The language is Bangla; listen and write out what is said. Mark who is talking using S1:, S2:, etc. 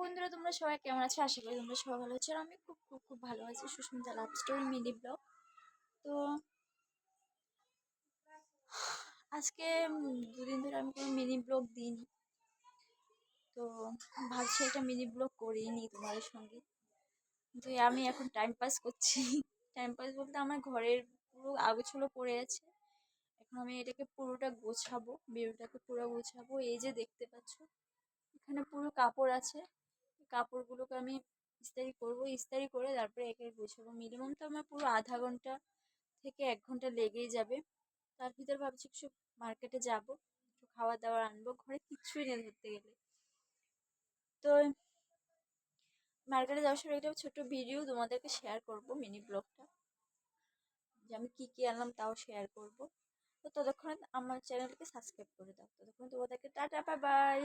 S1: বন্ধুরা, তোমরা সবাই কেমন আছো? আশা করি তোমরা সবাই ভালো আছো। আর আমি খুব খুব খুব ভালো আছি। Sushmita love story mini blog. তো আজকে দুদিন ধরে আমি কোনো মিনি ব্লগ দিইনি, তো ভাবছি একটা মিনি ব্লগ করিয়ে নিই তোমাদের সঙ্গে। কিন্তু আমি এখন টাইম পাস করছি। টাইম পাস বলতে আমার ঘরের পুরো আগোছালো পড়ে আছে। এখন আমি এটাকে পুরোটা গোছাবো, বিড়ালটাকে পুরো গোছাবো। এই যে দেখতে পাচ্ছ, এখানে পুরো কাপড় আছে। কাপড়গুলোকে আমি ইস্ত্রি করবো, ইস্ত্রি করে তারপরে একে গোছাবো। মিনিমাম তো আমার পুরো আধা ঘন্টা থেকে 1 ঘন্টা লেগেই যাবে। তার ভিতর ভাবছি কিছু মার্কেটে যাব, একটু খাওয়া দাওয়া আনবো। ঘরে কিচ্ছুই নেই ধরতে গেলে। তো মার্কেটে যাওয়ার সময় একটা ছোট ভিডিও তোমাদেরকে শেয়ার করব, মিনি ব্লগটা, যে আমি কি কি আনলাম তাও শেয়ার করব। তো ততক্ষণে আমার চ্যানেলকে সাবস্ক্রাইব করে দাও। ততক্ষণ তোমাদেরকে টাটা, বাই বাই।